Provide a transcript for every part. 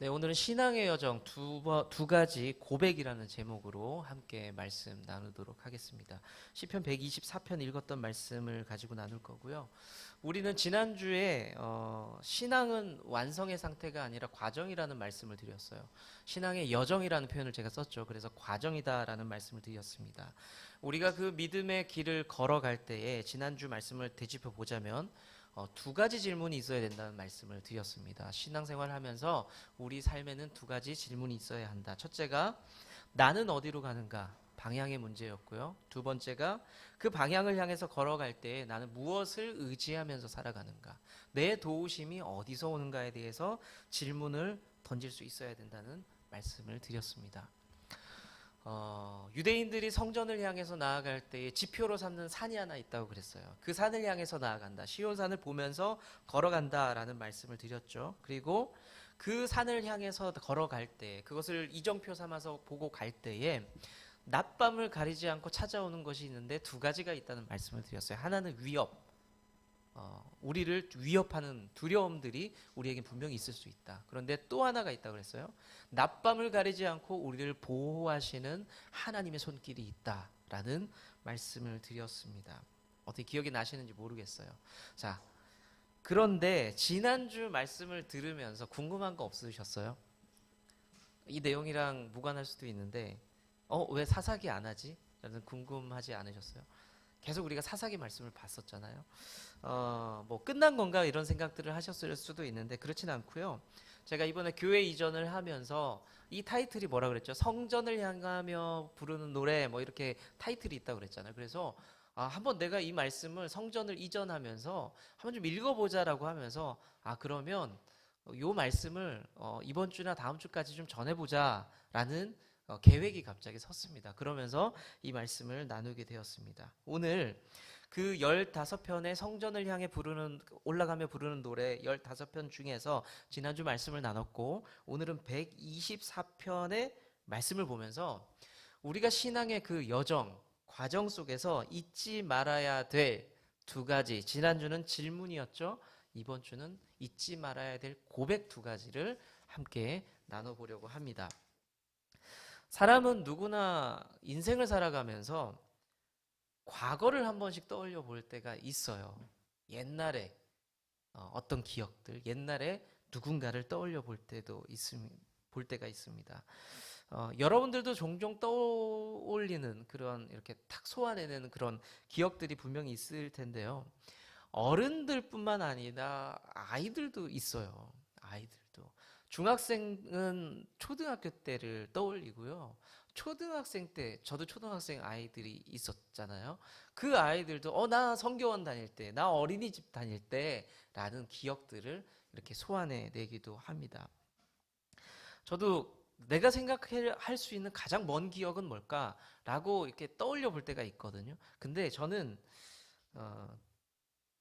네, 오늘은 신앙의 여정 두 가지 고백이라는 제목으로 함께 말씀 나누도록 하겠습니다. 시편 124편 읽었던 말씀을 가지고 나눌 거고요. 우리는 지난주에 신앙은 완성의 상태가 아니라 과정이라는 말씀을 드렸어요. 신앙의 여정이라는 표현을 제가 썼죠. 그래서 과정이다라는 말씀을 드렸습니다. 우리가 그 믿음의 길을 걸어갈 때에 지난주 말씀을 되짚어 보자면 두 가지 질문이 있어야 된다는 말씀을 드렸습니다. 신앙생활을 하면서 우리 삶에는 두 가지 질문이 있어야 한다. 첫째가 나는 어디로 가는가? 방향의 문제였고요. 두 번째가 그 방향을 향해서 걸어갈 때 나는 무엇을 의지하면서 살아가는가? 내 도우심이 어디서 오는가에 대해서 질문을 던질 수 있어야 된다는 말씀을 드렸습니다. 유대인들이 성전을 향해서 나아갈 때에 지표로 삼는 산이 하나 있다고 그랬어요. 그 산을 향해서 나아간다. 시온산을 보면서 걸어간다라는 말씀을 드렸죠. 그리고 그 산을 향해서 걸어갈 때 그것을 이정표 삼아서 보고 갈 때에 낮밤을 가리지 않고 찾아오는 것이 있는데 두 가지가 있다는 말씀을 드렸어요. 하나는 위협. 우리를 위협하는 두려움들이 우리에게 분명히 있을 수 있다. 그런데 또 하나가 있다고 그랬어요. 낮밤을 가리지 않고 우리를 보호하시는 하나님의 손길이 있다라는 말씀을 드렸습니다. 어떻게 기억이 나시는지 모르겠어요. 자, 그런데 지난주 말씀을 들으면서 궁금한 거 없으셨어요? 이 내용이랑 무관할 수도 있는데 왜 사사기 안 하지? 라는 궁금하지 않으셨어요? 계속 우리가 사사기 말씀을 봤었잖아요. 뭐 끝난 건가 이런 생각들을 하셨을 수도 있는데 그렇진 않고요. 제가 이번에 교회 이전을 하면서 이 타이틀이 뭐라 그랬죠? 성전을 향하며 부르는 노래 뭐 이렇게 타이틀이 있다고 그랬잖아요. 그래서 한번 내가 이 말씀을 성전을 이전하면서 한번 좀 읽어보자라고 하면서 그러면 요 말씀을 이번 주나 다음 주까지 좀 전해보자라는 계획이 갑자기 섰습니다. 그러면서 이 말씀을 나누게 되었습니다. 오늘 그 15편의 성전을 향해 올라가며 부르는 노래 15편 중에서 지난주 말씀을 나눴고 오늘은 124편의 말씀을 보면서 우리가 신앙의 그 여정, 과정 속에서 잊지 말아야 될 두 가지, 지난주는 질문이었죠. 이번 주는 잊지 말아야 될 고백 두 가지를 함께 나눠보려고 합니다. 사람은 누구나 인생을 살아가면서 과거를 한 번씩 떠올려 볼 때가 있어요. 옛날에 어떤 기억들, 옛날에 누군가를 떠올려 볼 때가 있습니다. 여러분들도 종종 떠올리는 그런 이렇게 탁 소환해내는 그런 기억들이 분명히 있을 텐데요. 어른들뿐만 아니라 아이들도 있어요. 아이들도. 중학생은 초등학교 때를 떠올리고요. 초등학생 때, 저도 초등학생 아이들이 있었잖아요. 그 아이들도, 나 성교원 다닐 때, 나 어린이집 다닐 때, 라는 기억들을 이렇게 소환해 내기도 합니다. 저도 내가 생각할 수 있는 가장 먼 기억은 뭘까라고 이렇게 떠올려 볼 때가 있거든요. 근데 저는,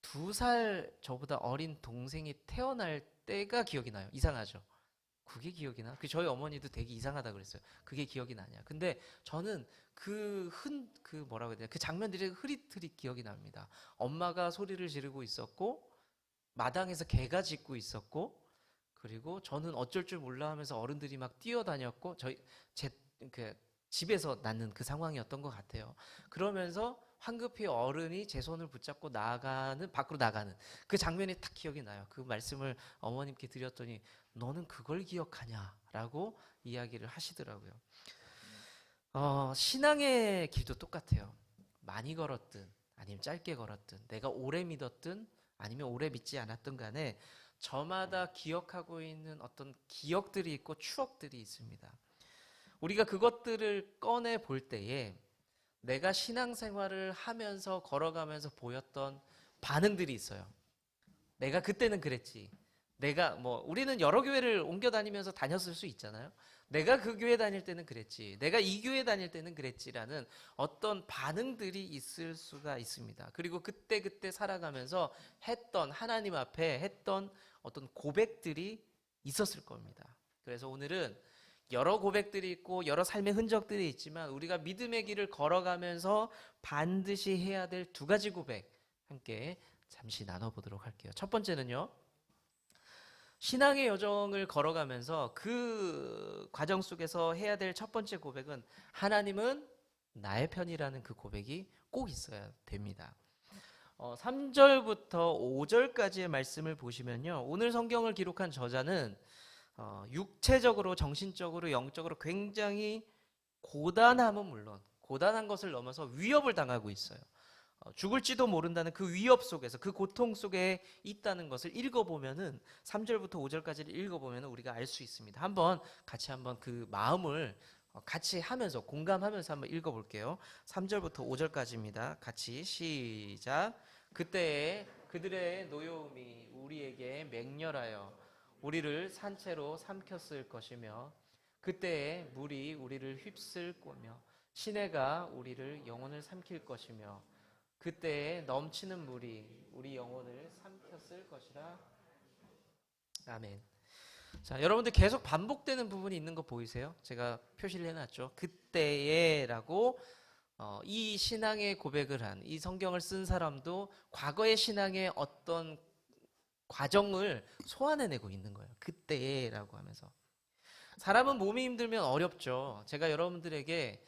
2살 저보다 어린 동생이 태어날 때가 기억이 나요. 이상하죠? 그게 기억이 나? 저희 어머니도 되게 이상하다 그랬어요. 그게 기억이 나냐? 근데 저는 뭐라고 해야 되나? 그 장면들이 흐릿흐릿 기억이 납니다. 엄마가 소리를 지르고 있었고, 마당에서 개가 짖고 있었고, 그리고 저는 어쩔 줄 몰라 하면서 어른들이 막 뛰어다녔고, 그, 집에서 낳는 그 상황이었던 것 같아요. 그러면서 황급히 어른이 제 손을 붙잡고 밖으로 나가는 그 장면이 딱 기억이 나요. 그 말씀을 어머님께 드렸더니 너는 그걸 기억하냐라고 이야기를 하시더라고요. 신앙의 길도 똑같아요. 많이 걸었든 아니면 짧게 걸었든 내가 오래 믿었든 아니면 오래 믿지 않았든 간에 저마다 기억하고 있는 어떤 기억들이 있고 추억들이 있습니다. 우리가 그것들을 꺼내 볼 때에 내가 신앙생활을 하면서 걸어가면서 보였던 반응들이 있어요. 내가 그때는 그랬지. 우리는 여러 교회를 옮겨 다니면서 다녔을 수 있잖아요. 내가 그 교회 다닐 때는 그랬지. 내가 이 교회 다닐 때는 그랬지라는 어떤 반응들이 있을 수가 있습니다. 그리고 그때 살아가면서 하나님 앞에 했던 어떤 고백들이 있었을 겁니다. 그래서 오늘은 여러 고백들이 있고 여러 삶의 흔적들이 있지만 우리가 믿음의 길을 걸어가면서 반드시 해야 될 두 가지 고백 함께 잠시 나눠보도록 할게요. 첫 번째는요. 신앙의 여정을 걸어가면서 그 과정 속에서 해야 될 첫 번째 고백은 하나님은 나의 편이라는 그 고백이 꼭 있어야 됩니다. 3절부터 5절까지의 말씀을 보시면요. 오늘 성경을 기록한 저자는 육체적으로, 정신적으로, 영적으로 굉장히 고단함은 물론 고단한 것을 넘어서 위협을 당하고 있어요. 죽을지도 모른다는 그 위협 속에서, 그 고통 속에 있다는 것을 읽어보면은 3절부터 5절까지를 읽어보면은 우리가 알 수 있습니다. 같이 한번 그 마음을 같이 하면서 공감하면서 한번 읽어볼게요. 3절부터 5절까지입니다. 같이 시작. 그때에 그들의 노여움이 우리에게 맹렬하여 우리를 산채로 삼켰을 것이며, 그때에 물이 우리를 휩쓸 거며 시내가 우리를 영혼을 삼킬 것이며, 그때에 넘치는 물이 우리 영혼을 삼켰을 것이라. 아멘. 자, 여러분들 계속 반복되는 부분이 있는 거 보이세요? 제가 표시를 해놨죠. 그때에라고 이 신앙의 고백을 한, 이 성경을 쓴 사람도 과거의 신앙의 어떤 과정을 소환해내고 있는 거예요. 그때에라고 하면서. 사람은 몸이 힘들면 어렵죠. 제가 여러분들에게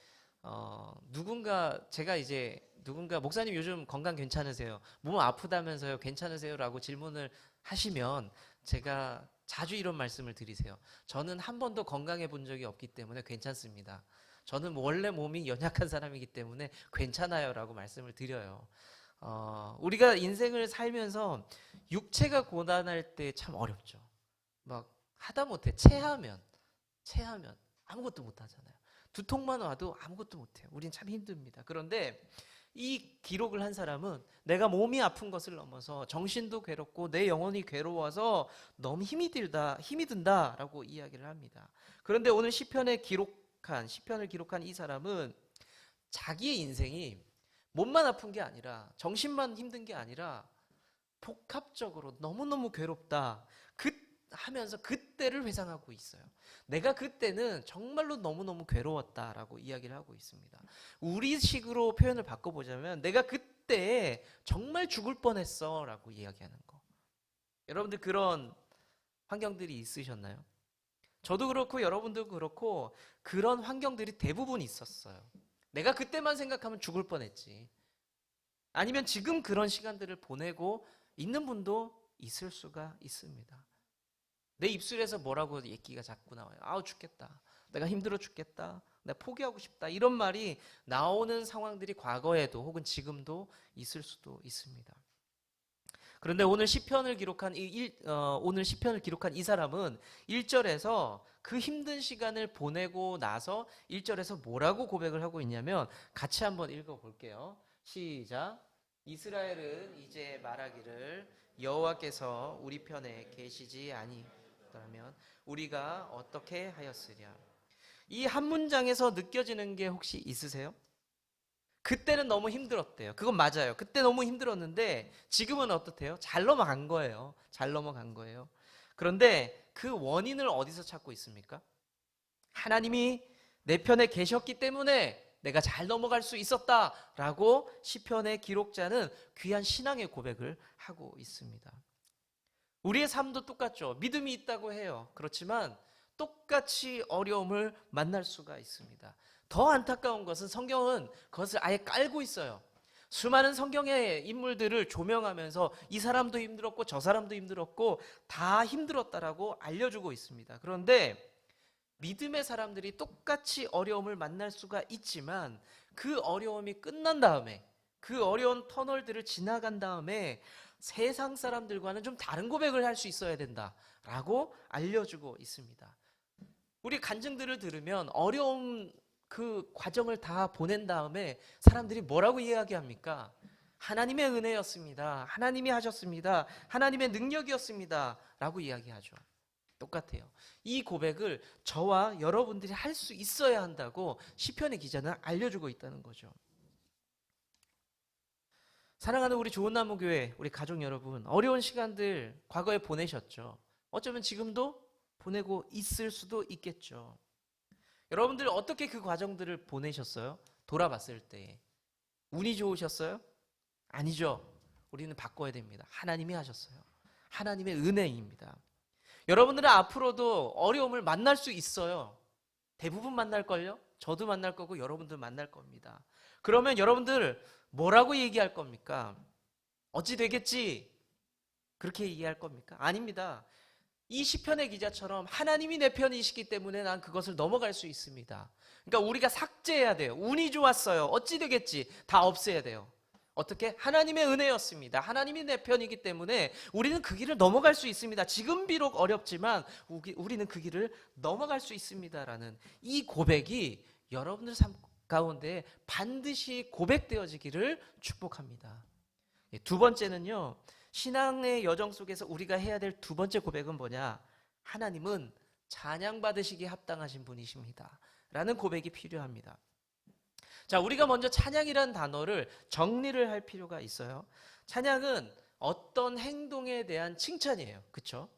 누군가 목사님 요즘 건강 괜찮으세요? 몸 아프다면서요? 괜찮으세요? 라고 질문을 하시면 제가 자주 이런 말씀을 드리세요. 저는 한 번도 건강해 본 적이 없기 때문에 괜찮습니다. 저는 원래 몸이 연약한 사람이기 때문에 괜찮아요 라고 말씀을 드려요. 우리가 인생을 살면서 육체가 고단할 때 참 어렵죠. 막 하다못해 체하면 아무것도 못 하잖아요. 두통만 와도 아무것도 못 해요. 우린 참 힘듭니다. 그런데 이 기록을 한 사람은 내가 몸이 아픈 것을 넘어서 정신도 괴롭고 내 영혼이 괴로워서 너무 힘이 든다라고 이야기를 합니다. 그런데 오늘 시편을 기록한 이 사람은 자기의 인생이 몸만 아픈 게 아니라, 정신만 힘든 게 아니라 복합적으로 너무너무 괴롭다 하면서 그때를 회상하고 있어요. 내가 그때는 정말로 너무너무 괴로웠다라고 이야기를 하고 있습니다. 우리식으로 표현을 바꿔보자면 내가 그때 정말 죽을 뻔했어 라고 이야기하는 거. 여러분들 그런 환경들이 있으셨나요? 저도 그렇고 여러분도 그렇고 그런 환경들이 대부분 있었어요. 내가 그때만 생각하면 죽을 뻔했지. 아니면 지금 그런 시간들을 보내고 있는 분도 있을 수가 있습니다. 내 입술에서 뭐라고 얘기가 자꾸 나와요. 아우 죽겠다. 내가 힘들어 죽겠다. 내가 포기하고 싶다. 이런 말이 나오는 상황들이 과거에도 혹은 지금도 있을 수도 있습니다. 그런데 오늘 시편을 기록한 이 사람은 1절에서 그 힘든 시간을 보내고 나서 1절에서 뭐라고 고백을 하고 있냐면 같이 한번 읽어볼게요. 시작. 이스라엘은 이제 말하기를 여호와께서 우리 편에 계시지 아니하면 우리가 어떻게 하였으랴. 이 한 문장에서 느껴지는 게 혹시 있으세요? 그때는 너무 힘들었대요. 그건 맞아요. 그때 너무 힘들었는데 지금은 어떻대요? 잘 넘어간 거예요. 잘 넘어간 거예요. 그런데 그 원인을 어디서 찾고 있습니까? 하나님이 내 편에 계셨기 때문에 내가 잘 넘어갈 수 있었다라고 시편의 기록자는 귀한 신앙의 고백을 하고 있습니다. 우리의 삶도 똑같죠. 믿음이 있다고 해요. 그렇지만 똑같이 어려움을 만날 수가 있습니다. 더 안타까운 것은 성경은 그것을 아예 깔고 있어요. 수많은 성경의 인물들을 조명하면서 이 사람도 힘들었고 저 사람도 힘들었고 다 힘들었다라고 알려주고 있습니다. 그런데 믿음의 사람들이 똑같이 어려움을 만날 수가 있지만 그 어려움이 끝난 다음에, 그 어려운 터널들을 지나간 다음에 세상 사람들과는 좀 다른 고백을 할 수 있어야 된다라고 알려주고 있습니다. 우리 간증들을 들으면 어려운 그 과정을 다 보낸 다음에 사람들이 뭐라고 이야기합니까? 하나님의 은혜였습니다. 하나님이 하셨습니다. 하나님의 능력이었습니다. 라고 이야기하죠. 똑같아요. 이 고백을 저와 여러분들이 할 수 있어야 한다고 시편의 기자는 알려주고 있다는 거죠. 사랑하는 우리 좋은나무교회, 우리 가족 여러분, 어려운 시간들 과거에 보내셨죠. 어쩌면 지금도 보내고 있을 수도 있겠죠. 여러분들 어떻게 그 과정들을 보내셨어요? 돌아봤을 때 운이 좋으셨어요? 아니죠. 우리는 바꿔야 됩니다. 하나님이 하셨어요. 하나님의 은혜입니다. 여러분들은 앞으로도 어려움을 만날 수 있어요. 대부분 만날걸요? 저도 만날 거고 여러분들 만날 겁니다. 그러면 여러분들 뭐라고 얘기할 겁니까? 어찌 되겠지? 그렇게 얘기할 겁니까? 아닙니다. 이 시편의 기자처럼 하나님이 내 편이시기 때문에 난 그것을 넘어갈 수 있습니다. 그러니까 우리가 삭제해야 돼요. 운이 좋았어요. 어찌 되겠지? 다 없애야 돼요. 어떻게? 하나님의 은혜였습니다. 하나님이 내 편이기 때문에 우리는 그 길을 넘어갈 수 있습니다. 지금 비록 어렵지만 우리는 그 길을 넘어갈 수 있습니다라는 이 고백이 여러분들 삶 가운데 반드시 고백되어지기를 축복합니다. 두 번째는요. 신앙의 여정 속에서 우리가 해야 될 두 번째 고백은 뭐냐? 하나님은 찬양받으시기에 합당하신 분이십니다. 라는 고백이 필요합니다. 자, 우리가 먼저 찬양이라는 단어를 정리를 할 필요가 있어요. 찬양은 어떤 행동에 대한 칭찬이에요. 그쵸?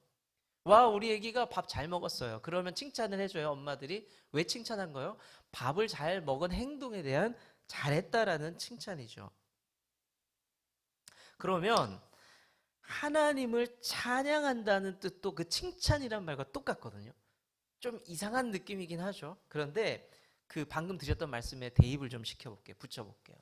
와, 우리 애기가 밥 잘 먹었어요. 그러면 칭찬을 해줘요. 엄마들이. 왜 칭찬한 거예요? 밥을 잘 먹은 행동에 대한 잘했다라는 칭찬이죠. 그러면 하나님을 찬양한다는 뜻도 그 칭찬이란 말과 똑같거든요. 좀 이상한 느낌이긴 하죠. 그런데 그 방금 드렸던 말씀에 대입을 좀 시켜볼게요. 붙여볼게요.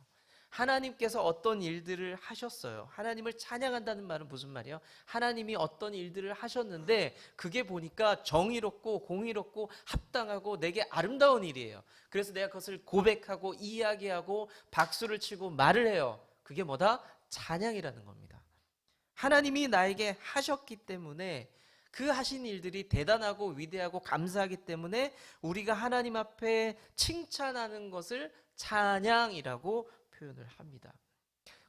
하나님께서 어떤 일들을 하셨어요. 하나님을 찬양한다는 말은 무슨 말이에요? 하나님이 어떤 일들을 하셨는데 그게 보니까 정의롭고 공의롭고 합당하고 내게 아름다운 일이에요. 그래서 내가 그것을 고백하고 이야기하고 박수를 치고 말을 해요. 그게 뭐다? 찬양이라는 겁니다. 하나님이 나에게 하셨기 때문에 그 하신 일들이 대단하고 위대하고 감사하기 때문에 우리가 하나님 앞에 칭찬하는 것을 찬양이라고 표현을 합니다.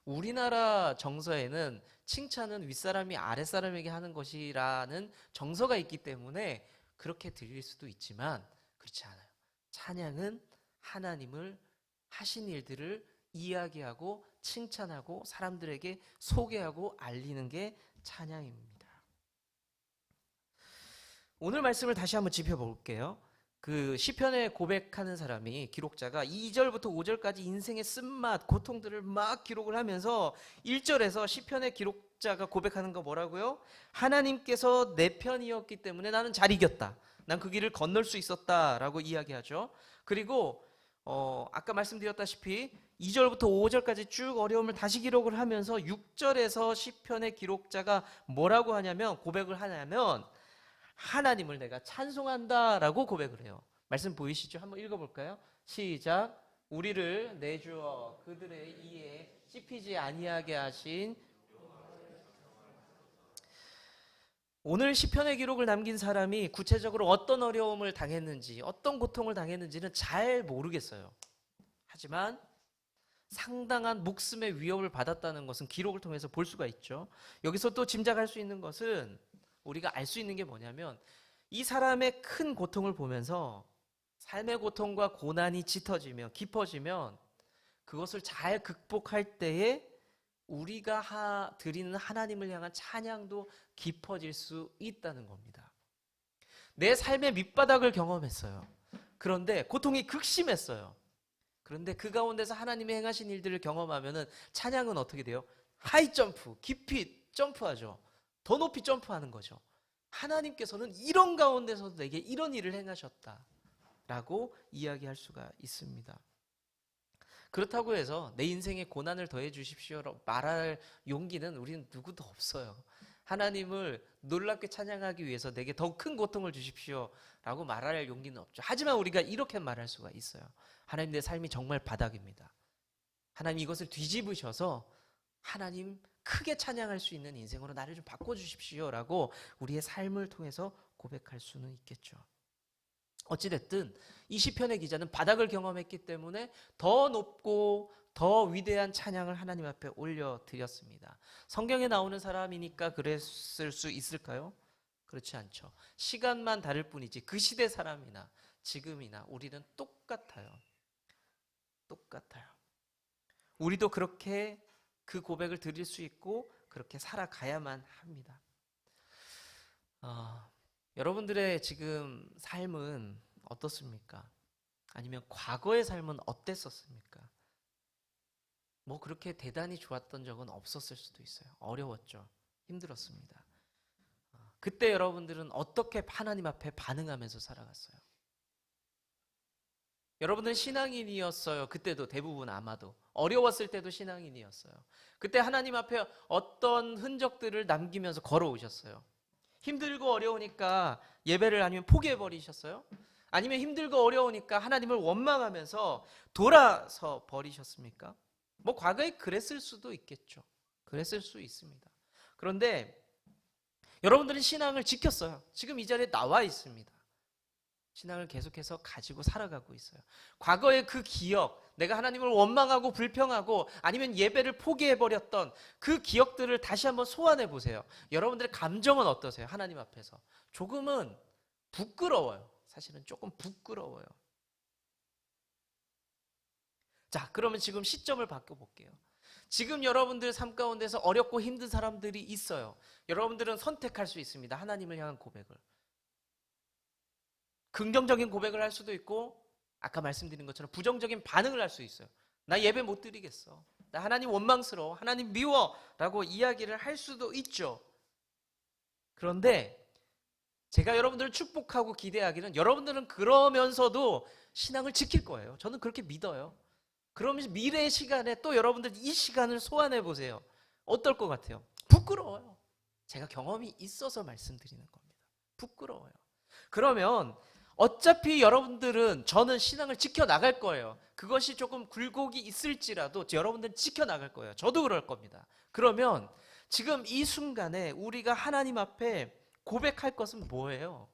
우리나라 정서에는 칭찬은 윗사람이 아랫사람에게 하는 것이라는 정서가 있기 때문에 그렇게 들릴 수도 있지만 그렇지 않아요. 찬양은 하나님을 하신 일들을 이야기하고 칭찬하고 사람들에게 소개하고 알리는 게 찬양입니다. 오늘 말씀을 다시 한번 짚어볼게요. 그 시편에 고백하는 사람이 기록자가 2절부터 5절까지 인생의 쓴맛, 고통들을 막 기록을 하면서 1절에서 시편의 기록자가 고백하는 거 뭐라고요? 하나님께서 내 편이었기 때문에 나는 잘 이겼다. 난 그 길을 건널 수 있었다라고 이야기하죠. 그리고 아까 말씀드렸다시피 2절부터 5절까지 쭉 어려움을 다시 기록을 하면서 6절에서 시편의 기록자가 뭐라고 하냐면 고백을 하냐면 하나님을 내가 찬송한다라고 고백을 해요. 말씀 보이시죠? 한번 읽어볼까요? 시작. 우리를 내주어 그들의 이에 씹히지 아니하게 하신 오늘 시편의 기록을 남긴 사람이 구체적으로 어떤 어려움을 당했는지 어떤 고통을 당했는지는 잘 모르겠어요. 하지만 상당한 목숨의 위협을 받았다는 것은 기록을 통해서 볼 수가 있죠. 여기서 또 짐작할 수 있는 것은 우리가 알 수 있는 게 뭐냐면 이 사람의 큰 고통을 보면서 삶의 고통과 고난이 짙어지면 깊어지면 그것을 잘 극복할 때에 우리가 드리는 하나님을 향한 찬양도 깊어질 수 있다는 겁니다. 내 삶의 밑바닥을 경험했어요. 그런데 고통이 극심했어요. 그런데 그 가운데서 하나님의 행하신 일들을 경험하면은 찬양은 어떻게 돼요? 하이 점프, 깊이 점프하죠. 더 높이 점프하는 거죠. 하나님께서는 이런 가운데서도 내게 이런 일을 행하셨다라고 이야기할 수가 있습니다. 그렇다고 해서 내 인생에 고난을 더해 주십시오라고 말할 용기는 우리는 누구도 없어요. 하나님을 놀랍게 찬양하기 위해서 내게 더 큰 고통을 주십시오라고 말할 용기는 없죠. 하지만 우리가 이렇게 말할 수가 있어요. 하나님, 내 삶이 정말 바닥입니다. 하나님, 이것을 뒤집으셔서 하나님 크게 찬양할 수 있는 인생으로 나를 좀 바꿔주십시오라고 우리의 삶을 통해서 고백할 수는 있겠죠. 어찌됐든 이 시편의 기자는 바닥을 경험했기 때문에 더 높고 더 위대한 찬양을 하나님 앞에 올려드렸습니다. 성경에 나오는 사람이니까 그랬을 수 있을까요? 그렇지 않죠. 시간만 다를 뿐이지 그 시대 사람이나 지금이나 우리는 똑같아요. 똑같아요. 우리도 그렇게 그 고백을 드릴 수 있고 그렇게 살아가야만 합니다. 여러분들의 지금 삶은 어떻습니까? 아니면 과거의 삶은 어땠었습니까? 뭐 그렇게 대단히 좋았던 적은 없었을 수도 있어요. 어려웠죠. 힘들었습니다. 그때 여러분들은 어떻게 하나님 앞에 반응하면서 살아갔어요? 여러분들은 신앙인이었어요. 그때도 대부분 아마도. 어려웠을 때도 신앙인이었어요. 그때 하나님 앞에 어떤 흔적들을 남기면서 걸어오셨어요? 힘들고 어려우니까 예배를 아니면 포기해버리셨어요? 아니면 힘들고 어려우니까 하나님을 원망하면서 돌아서 버리셨습니까? 뭐 과거에 그랬을 수도 있겠죠. 그랬을 수 있습니다. 그런데 여러분들은 신앙을 지켰어요. 지금 이 자리에 나와 있습니다. 신앙을 계속해서 가지고 살아가고 있어요. 과거의 그 기억, 내가 하나님을 원망하고 불평하고 아니면 예배를 포기해버렸던 그 기억들을 다시 한번 소환해 보세요. 여러분들의 감정은 어떠세요? 하나님 앞에서. 조금은 부끄러워요. 사실은 조금 부끄러워요. 자, 그러면 지금 시점을 바꿔볼게요. 지금 여러분들 삶 가운데서 어렵고 힘든 사람들이 있어요. 여러분들은 선택할 수 있습니다. 하나님을 향한 고백을. 긍정적인 고백을 할 수도 있고 아까 말씀드린 것처럼 부정적인 반응을 할 수 있어요. 나 예배 못 드리겠어. 나 하나님 원망스러워. 하나님 미워. 라고 이야기를 할 수도 있죠. 그런데 제가 여러분들을 축복하고 기대하기는 여러분들은 그러면서도 신앙을 지킬 거예요. 저는 그렇게 믿어요. 그러면서 미래의 시간에 또 여러분들 이 시간을 소환해 보세요. 어떨 것 같아요? 부끄러워요. 제가 경험이 있어서 말씀드리는 겁니다. 부끄러워요. 그러면 어차피 여러분들은 저는 신앙을 지켜나갈 거예요. 그것이 조금 굴곡이 있을지라도 여러분들은 지켜나갈 거예요. 저도 그럴 겁니다. 그러면 지금 이 순간에 우리가 하나님 앞에 고백할 것은 뭐예요?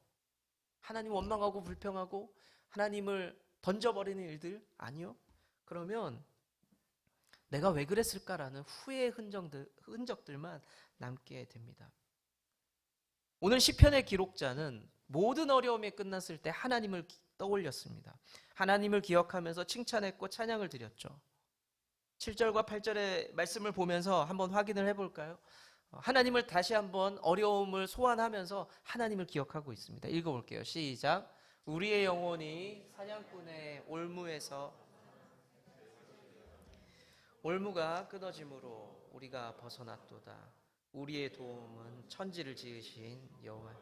하나님 원망하고 불평하고 하나님을 던져버리는 일들? 아니요. 그러면 내가 왜 그랬을까라는 후회의 흔적들만 남게 됩니다. 오늘 시편의 기록자는 모든 어려움이 끝났을 때 하나님을 떠올렸습니다. 하나님을 기억하면서 칭찬했고 찬양을 드렸죠. 7절과 8절의 말씀을 보면서 한번 확인을 해볼까요? 하나님을 다시 한번 어려움을 소환하면서 하나님을 기억하고 있습니다. 읽어볼게요. 시작. 우리의 영혼이 사냥꾼의 올무에서 올무가 끊어짐으로 우리가 벗어났도다. 우리의 도움은 천지를 지으신 여호와.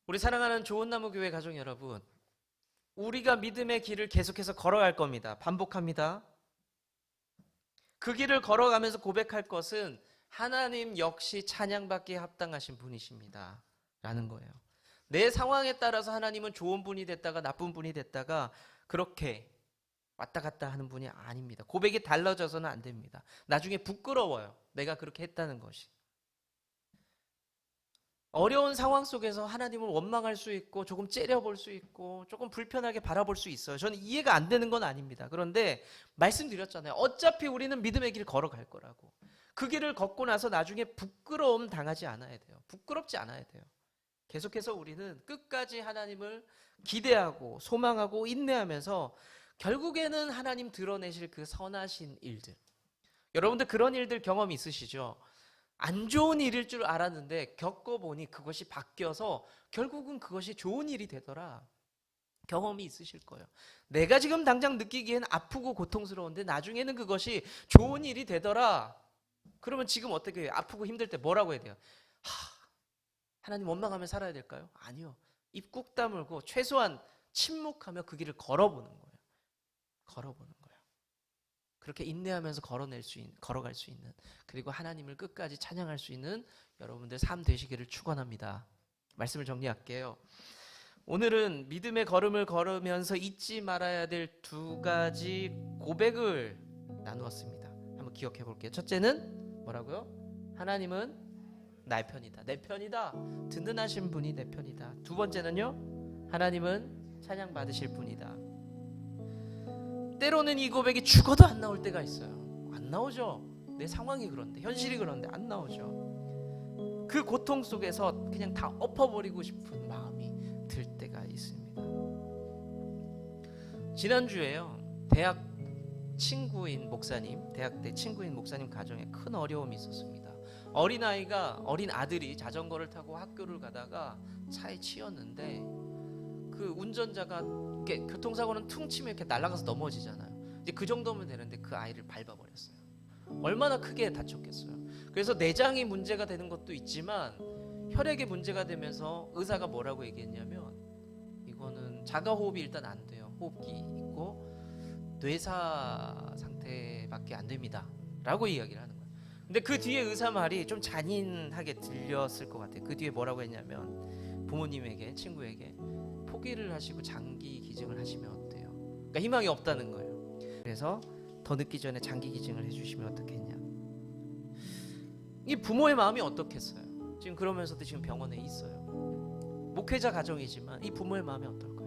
우리 사랑하는 좋은나무교회 가족 여러분, 우리가 믿음의 길을 계속해서 걸어갈 겁니다. 반복합니다. 그 길을 걸어가면서 고백할 것은 하나님 역시 찬양받기에 합당하신 분이십니다 라는 거예요. 내 상황에 따라서 하나님은 좋은 분이 됐다가 나쁜 분이 됐다가 그렇게 왔다 갔다 하는 분이 아닙니다. 고백이 달라져서는 안 됩니다. 나중에 부끄러워요. 내가 그렇게 했다는 것이. 어려운 상황 속에서 하나님을 원망할 수 있고 조금 째려볼 수 있고 조금 불편하게 바라볼 수 있어요. 저는 이해가 안 되는 건 아닙니다. 그런데 말씀드렸잖아요. 어차피 우리는 믿음의 길 걸어갈 거라고. 그 길을 걷고 나서 나중에 부끄러움 당하지 않아야 돼요. 부끄럽지 않아야 돼요. 계속해서 우리는 끝까지 하나님을 기대하고 소망하고 인내하면서 결국에는 하나님 드러내실 그 선하신 일들. 여러분들 그런 일들 경험이 있으시죠? 안 좋은 일일 줄 알았는데 겪어보니 그것이 바뀌어서 결국은 그것이 좋은 일이 되더라. 경험이 있으실 거예요. 내가 지금 당장 느끼기엔 아프고 고통스러운데 나중에는 그것이 좋은 일이 되더라. 그러면 지금 어떻게 해요? 아프고 힘들 때 뭐라고 해야 돼요? 하나님 원망하며 살아야 될까요? 아니요. 입 꾹 다물고 최소한 침묵하며 그 길을 걸어보는 거예요. 걸어보는 거예요. 그렇게 인내하면서 걸어갈 수 있는, 그리고 하나님을 끝까지 찬양할 수 있는 여러분들 삶 되시기를 축원합니다. 말씀을 정리할게요. 오늘은 믿음의 걸음을 걸으면서 잊지 말아야 될 두 가지 고백을 나누었습니다. 한번 기억해 볼게요. 첫째는 뭐라고요? 하나님은 나의 편이다. 내 편이다. 든든하신 분이 내 편이다. 두 번째는요, 하나님은 찬양 받으실 분이다. 때로는 이 고백이 죽어도 안 나올 때가 있어요. 안 나오죠. 내 상황이 그런데, 현실이 그런데 안 나오죠. 그 고통 속에서 그냥 다 엎어버리고 싶은 마음이 들 때가 있습니다. 지난주에요, 대학 때 친구인 목사님 가정에 큰 어려움이 있었습니다. 어린 아들이 자전거를 타고 학교를 가다가 차에 치였는데 그 운전자가 교통사고는 퉁 치면 이렇게 날아가서 넘어지잖아요. 이제 그 정도면 되는데 그 아이를 밟아버렸어요. 얼마나 크게 다쳤겠어요. 그래서 내장이 문제가 되는 것도 있지만 혈액이 문제가 되면서 의사가 뭐라고 얘기했냐면 이거는 자가호흡이 일단 안 돼요. 호흡기 있고 뇌사 상태밖에 안 됩니다 라고 이야기를 하는 거예요. 근데 그 뒤에 의사 말이 좀 잔인하게 들렸을 것 같아요. 그 뒤에 뭐라고 했냐면 부모님에게, 친구에게 포기를 하시고 장기 기증을 하시면 어때요? 그러니까 희망이 없다는 거예요. 그래서 더 늦기 전에 장기 기증을 해주시면 어떻겠냐. 이 부모의 마음이 어떻겠어요? 지금 그러면서도 지금 병원에 있어요. 목회자 가정이지만 이 부모의 마음이 어떨까요?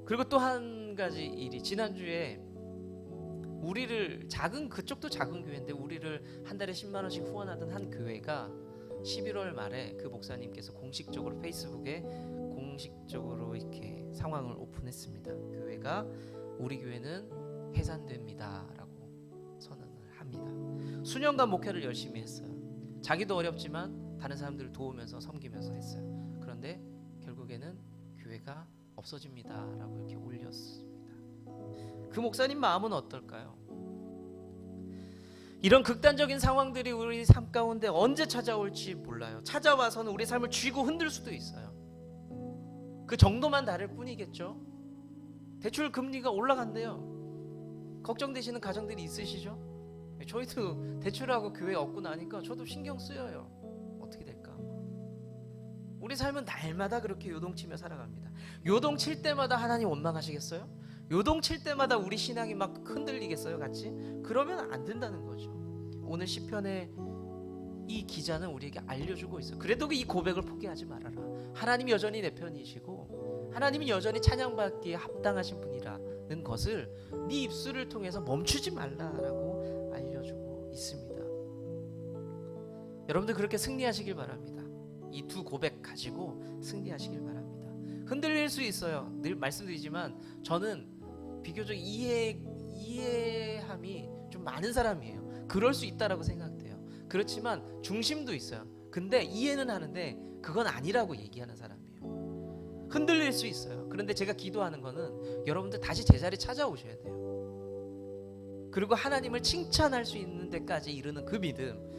그리고 또 한 가지 일이, 지난주에 우리를 그쪽도 작은 교회인데 우리를 한 달에 10만 원씩 후원하던 한 교회가 11월 말에 그 목사님께서 공식적으로 페이스북에 공식적으로 이렇게 상황을 오픈했습니다. 교회가 우리 교회는 해산됩니다라고 선언을 합니다. 수년간 목회를 열심히 했어요. 자기도 어렵지만 다른 사람들을 도우면서 섬기면서 했어요. 그런데 결국에는 교회가 없어집니다라고 이렇게 올렸습니다. 그 목사님 마음은 어떨까요? 이런 극단적인 상황들이 우리 삶 가운데 언제 찾아올지 몰라요. 찾아와서는 우리 삶을 쥐고 흔들 수도 있어요. 그 정도만 다를 뿐이겠죠. 대출 금리가 올라간대요. 걱정되시는 가정들이 있으시죠? 저희도 대출하고 교회 얻고 나니까 저도 신경 쓰여요. 어떻게 될까? 우리 삶은 날마다 그렇게 요동치며 살아갑니다. 요동칠 때마다 하나님 원망하시겠어요? 요동칠 때마다 우리 신앙이 막 흔들리겠어요, 같이? 그러면 안 된다는 거죠. 오늘 시편의 이 기자는 우리에게 알려주고 있어요. 그래도 이 고백을 포기하지 말아라. 하나님이 여전히 내 편이시고 하나님이 여전히 찬양받기에 합당하신 분이라는 것을 네 입술을 통해서 멈추지 말라라고 알려주고 있습니다. 여러분들 그렇게 승리하시길 바랍니다. 이 두 고백 가지고 승리하시길 바랍니다. 흔들릴 수 있어요. 늘 말씀드리지만 저는 비교적 이해함이 좀 많은 사람이에요. 그럴 수 있다라고 생각돼요. 그렇지만 중심도 있어요. 근데 이해는 하는데 그건 아니라고 얘기하는 사람이에요. 흔들릴 수 있어요. 그런데 제가 기도하는 거는 여러분들 다시 제자리 찾아오셔야 돼요. 그리고 하나님을 칭찬할 수 있는 데까지 이르는 그 믿음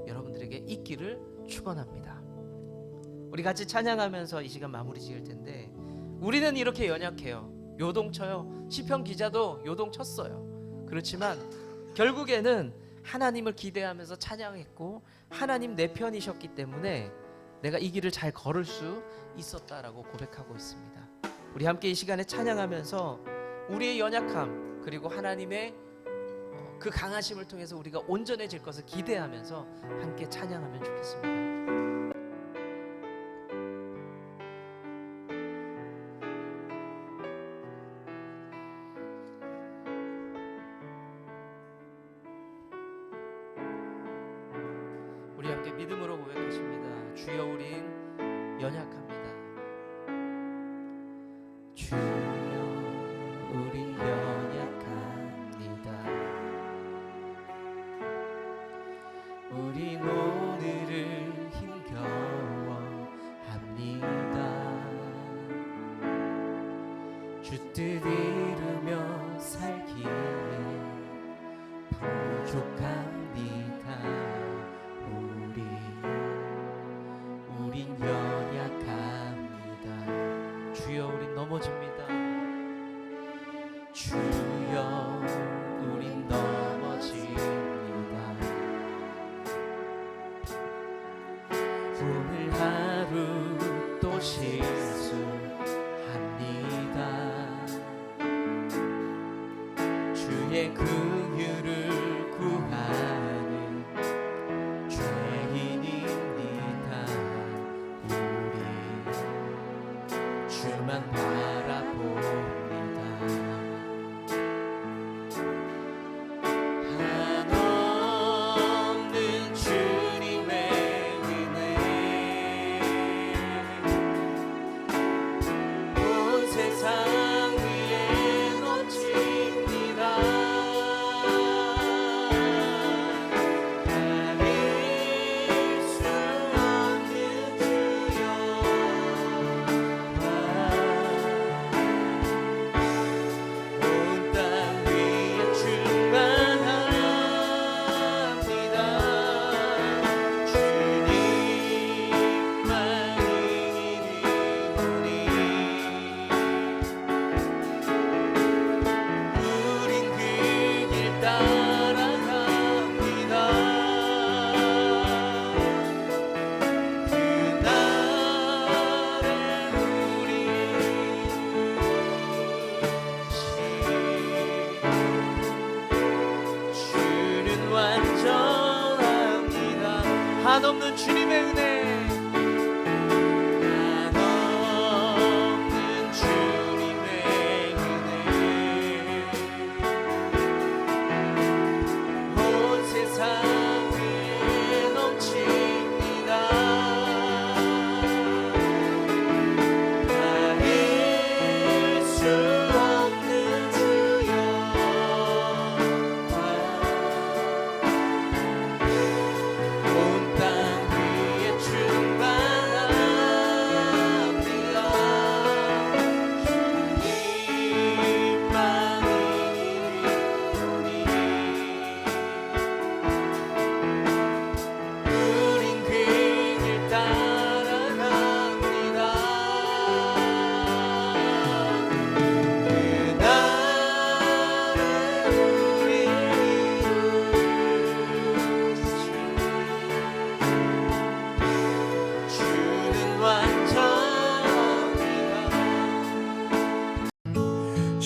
여러분들에게 있기를 축원합니다. 우리 같이 찬양하면서 이 시간 마무리 지을 텐데, 우리는 이렇게 연약해요. 요동쳐요. 시편 기자도 요동쳤어요. 그렇지만 결국에는 하나님을 기대하면서 찬양했고 하나님 내 편이셨기 때문에 내가 이 길을 잘 걸을 수 있었다라고 고백하고 있습니다. 우리 함께 이 시간에 찬양하면서 우리의 연약함 그리고 하나님의 그 강하심을 통해서 우리가 온전해질 것을 기대하면서 함께 찬양하면 좋겠습니다. 우리 함께 믿음으로 고백하십니다. 주여 우린 연약합니다. 주여 우린 연약합니다. 우린 오늘을 힘겨워합니다. 주 뜻 이루며 살기에 부족합니다. 우린 연약합니다. 주여 우린 넘어집니다. 주여 우린 넘어집니다. 오늘 하루 또 실수합니다. 주의 긍휼을 구하는 죄인입니다. 우리 주만 바라봅니다. 한없는 주님의 은혜 온 세상 위에 넘칩니다. 가릴 수 없는 주여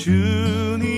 주님